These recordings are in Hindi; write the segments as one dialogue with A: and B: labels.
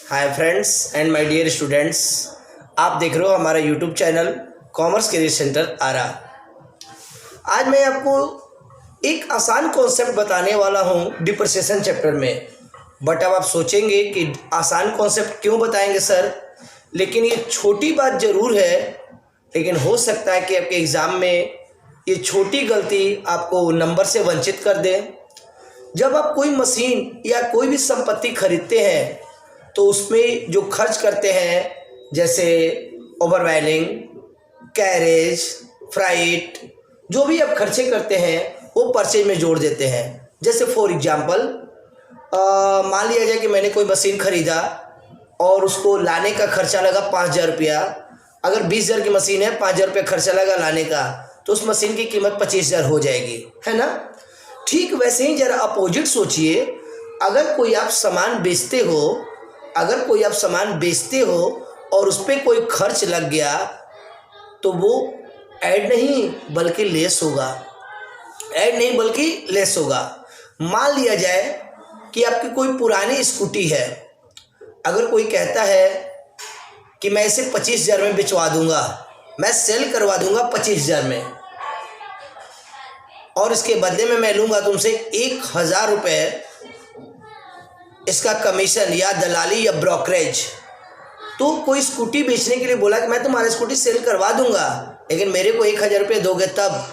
A: Hi friends and my dear students, आप देख रहे हो हमारा YouTube channel commerce career centre Arrah. आज मैं आपको एक आसान कॉन्सेप्ट बताने वाला हूँ डिप्रिसिएशन चैप्टर में। बट अब आप सोचेंगे कि आसान कॉन्सेप्ट क्यों बताएंगे सर, लेकिन ये छोटी बात ज़रूर है, लेकिन हो सकता है कि आपके एग्ज़ाम में ये छोटी गलती आपको नंबर से वंचित कर दे। जब आप कोई मशीन या कोई भी संपत्ति खरीदते हैं तो उसमें जो खर्च करते हैं, जैसे ओवरवैलिंग, कैरेज, फ्राइट, जो भी आप खर्चे करते हैं वो परचेज में जोड़ देते हैं। जैसे फॉर एग्जांपल मान लिया जाए कि मैंने कोई मशीन ख़रीदा और उसको लाने का खर्चा लगा 5,000 रुपया। अगर 20,000 की मशीन है, 5,000 रुपया खर्चा लगा लाने का, तो उस मशीन की कीमत 25,000 हो जाएगी, है ना। ठीक वैसे ही ज़रा अपोजिट सोचिए। अगर कोई आप सामान बेचते हो और उस पर कोई खर्च लग गया तो वो ऐड नहीं बल्कि लेस होगा। मान लिया जाए कि आपकी कोई पुरानी स्कूटी है। अगर कोई कहता है कि मैं इसे 25,000 में बेचवा दूंगा, मैं सेल करवा दूंगा 25,000 में, और इसके बदले में मैं लूँगा तुमसे 1,000 रुपये इसका कमीशन या दलाली या ब्रोकरेज। तो कोई स्कूटी बेचने के लिए बोला कि मैं तुम्हारी स्कूटी सेल करवा दूंगा, लेकिन मेरे को 1,000 रुपये दोगे तब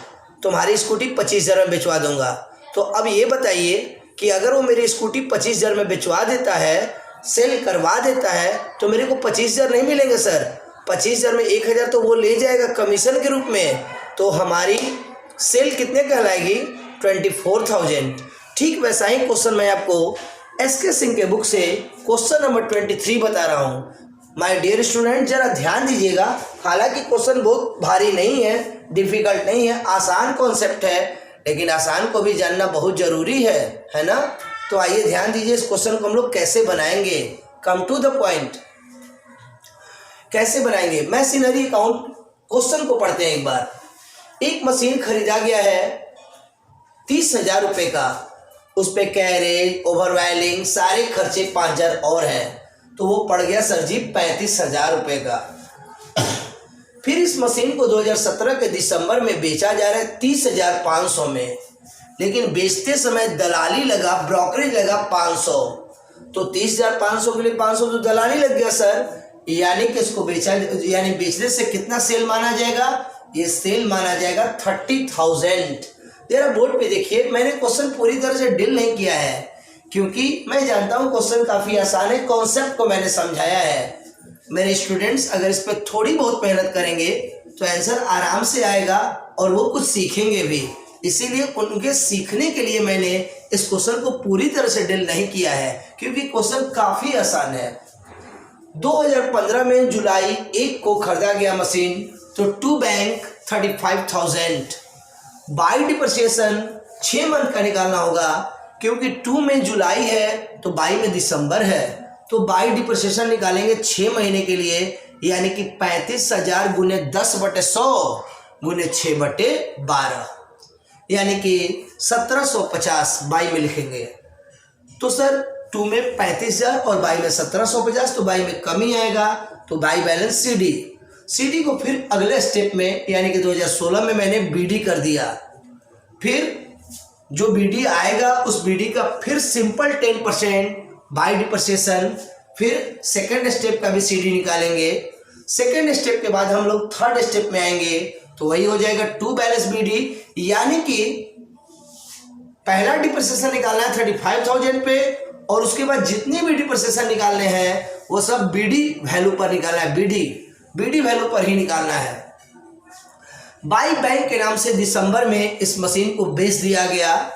A: तुम्हारी स्कूटी 25,000 में बेचवा दूंगा। तो अब ये बताइए कि अगर वो मेरी स्कूटी 25,000 में बेचवा देता है, सेल करवा देता है, तो मेरे को 25,000 नहीं मिलेंगे सर। 25,000 में 1,000 तो वो ले जाएगा कमीशन के रूप में, तो हमारी सेल कितने कहलाएगी? 24,000। ठीक वैसा ही क्वेश्चन मैं आपको एसके सिंह के बुक से क्वेश्चन नंबर 23 बता रहा हूँ। माय डियर स्टूडेंट, जरा ध्यान दीजिएगा। हालांकि क्वेश्चन बहुत भारी नहीं है, डिफिकल्ट नहीं है, आसान कॉन्सेप्ट है, लेकिन आसान को भी जानना बहुत ज़रूरी है ना। तो आइए ध्यान दीजिए, इस क्वेश्चन को हम लोग कैसे बनाएंगे। कम टू द पॉइंट, कैसे बनाएंगे। मशीनरी अकाउंट क्वेश्चन को पढ़ते हैं एक बार। एक मशीन खरीदा गया है 30,000 रुपये का, उस पर कैरेज, ओवरवैलिंग, सारे खर्चे 5,000 और हैं, तो वो पड़ गया सर जी 35,000 रुपये का। फिर इस मशीन को 2017 के दिसंबर में बेचा जा रहा है 30,500 में, लेकिन बेचते समय दलाली लगा, ब्रोकरेज लगा 500। तो 30,500 के लिए 500 तो दलाली लग गया सर, यानी कि इसको बेचने से कितना सेल माना जाएगा? ये सेल माना जाएगा 30,000। जरा बोर्ड पे देखिए, मैंने क्वेश्चन पूरी तरह से डील नहीं किया है, क्योंकि मैं जानता हूँ क्वेश्चन काफ़ी आसान है, कॉन्सेप्ट को मैंने समझाया है। मेरे स्टूडेंट्स अगर इस पर थोड़ी बहुत मेहनत करेंगे तो आंसर आराम से आएगा और वो कुछ सीखेंगे भी। इसीलिए उनके सीखने के लिए मैंने इस क्वेश्चन को पूरी तरह से डील नहीं किया है, क्योंकि क्वेश्चन काफ़ी आसान है। 2015 में जुलाई 1 को खरीदा गया मशीन, तो to bank 35,000। By depreciation 6 month का निकालना होगा, क्योंकि 2 में जुलाई है तो बाई में दिसंबर है, तो बाई डिप्रिसिएशन निकालेंगे 6 महीने के लिए, यानी कि 35,000 गुने 10/100 गुने 6/12, यानी कि 1750 बाई में लिखेंगे। तो सर 2 में 35,000 और बाई में 1750, तो बाई में कमी आएगा, तो बाई बैलेंस सीडी को फिर अगले स्टेप में, यानी कि 2016 में मैंने बीडी कर दिया। फिर जो बीडी आएगा उस बीडी का फिर सिंपल 10% बाई डिप्रिसिएशन, फिर सेकंड स्टेप का भी सीडी निकालेंगे। सेकंड स्टेप के बाद हम लोग थर्ड स्टेप में आएंगे, तो वही हो जाएगा 2 बैलेंस बीडी, यानी कि पहला डिप्रिसिएशन निकालना है 35,000 पे, और उसके बाद जितने भी डिप्रिसिएशन निकालने हैं वो सब बीडी वैल्यू पर निकालना है, बीडी वैल्यू पर ही निकालना है। बाई बैंक के नाम से दिसंबर में इस मशीन को बेच दिया गया।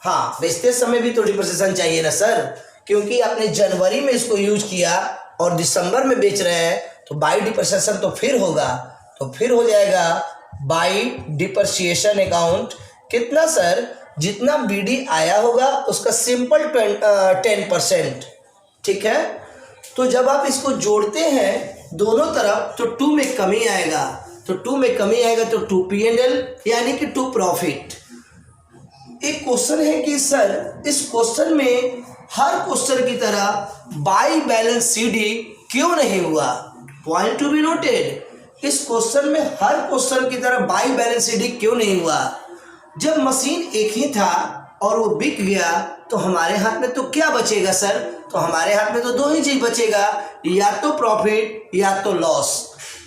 A: हाँ, बेचते समय भी तो डिप्रिसिएशन चाहिए ना सर, क्योंकि आपने जनवरी में इसको यूज किया और दिसंबर में बेच रहे हैं, तो बाई डिप्रिसिएशन तो फिर होगा, तो फिर हो जाएगा बाई डिप्रिसिएशन अकाउंट। कितना सर? जितना बीडी आया होगा उसका सिंपल 10%। ठीक है, तो जब आप इसको जोड़ते हैं दोनों तरफ, तो 2 में कमी आएगा, तो 2 में कमी आएगा तो 2 P&L, यानी कि 2 प्रॉफिट। एक क्वेश्चन है कि सर इस क्वेश्चन में हर क्वेश्चन की तरह बाई बैलेंस सीडी क्यों नहीं हुआ? पॉइंट टू बी नोटेड, इस क्वेश्चन में हर क्वेश्चन की तरह बाई बैलेंस सीडी क्यों नहीं हुआ? जब मशीन एक ही था और वो बिक गया तो हमारे हाथ में तो क्या बचेगा सर? तो हमारे हाथ में तो दो ही चीज बचेगा, या तो प्रॉफिट या तो लॉस।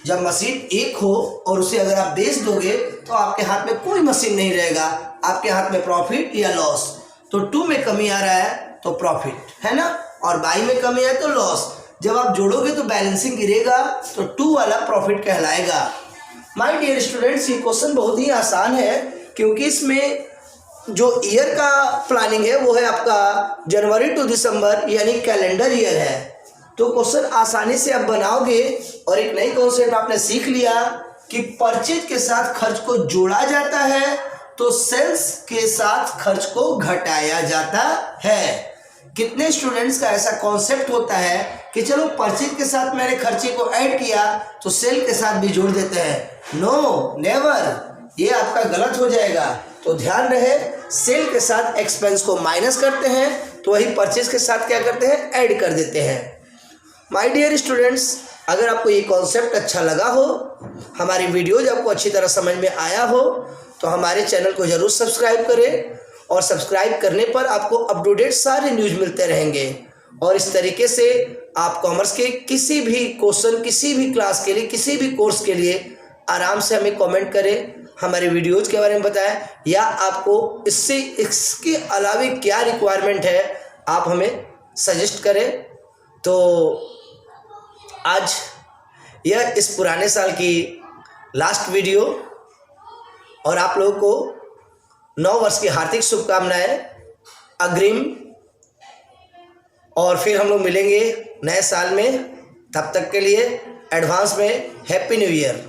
A: जब मशीन एक हो और उसे अगर आप बेच दोगे तो आपके हाथ में कोई मशीन नहीं रहेगा, आपके हाथ में प्रॉफिट या लॉस। तो 2 में कमी आ रहा है तो प्रॉफिट है ना, और बाई में कमी है तो लॉस। जब आप जोड़ोगे तो बैलेंसिंग गिरेगा तो 2 वाला प्रॉफिट कहलाएगा। माय डियर स्टूडेंट्स, ये क्वेश्चन बहुत ही आसान है क्योंकि इसमें जो ईयर का प्लानिंग है वो है आपका जनवरी टू दिसंबर यानी कैलेंडर ईयर है। तो क्वेश्चन आसानी से आप बनाओगे। और एक नई कॉन्सेप्ट आपने सीख लिया कि परचेज के साथ खर्च को जोड़ा जाता है तो सेल्स के साथ खर्च को घटाया जाता है। कितने स्टूडेंट्स का ऐसा कॉन्सेप्ट होता है कि चलो परचेज के साथ मैंने खर्चे को ऐड किया तो सेल के साथ भी जोड़ देते हैं? नो, नेवर, ये आपका गलत हो जाएगा। तो ध्यान रहे, सेल के साथ एक्सपेंस को माइनस करते हैं तो वही परचेज के साथ क्या करते हैं? ऐड कर देते हैं। माय डियर स्टूडेंट्स, अगर आपको ये कॉन्सेप्ट अच्छा लगा हो, हमारी वीडियोज आपको अच्छी तरह समझ में आया हो तो हमारे चैनल को ज़रूर सब्सक्राइब करें। और सब्सक्राइब करने पर आपको अप टू डेट सारे न्यूज़ मिलते रहेंगे। और इस तरीके से आप कॉमर्स के किसी भी क्वेश्चन, किसी भी क्लास के लिए, किसी भी कोर्स के लिए आराम से हमें कमेंट करें, हमारे वीडियोज के बारे में बताएं, या आपको इसके अलावा क्या रिक्वायरमेंट है आप हमें सजेस्ट करें। तो आज यह इस पुराने साल की लास्ट वीडियो, और आप लोगों को 9 वर्ष की हार्दिक शुभकामनाएं अग्रिम। और फिर हम लोग मिलेंगे नए साल में, तब तक के लिए एडवांस में हैप्पी न्यू ईयर।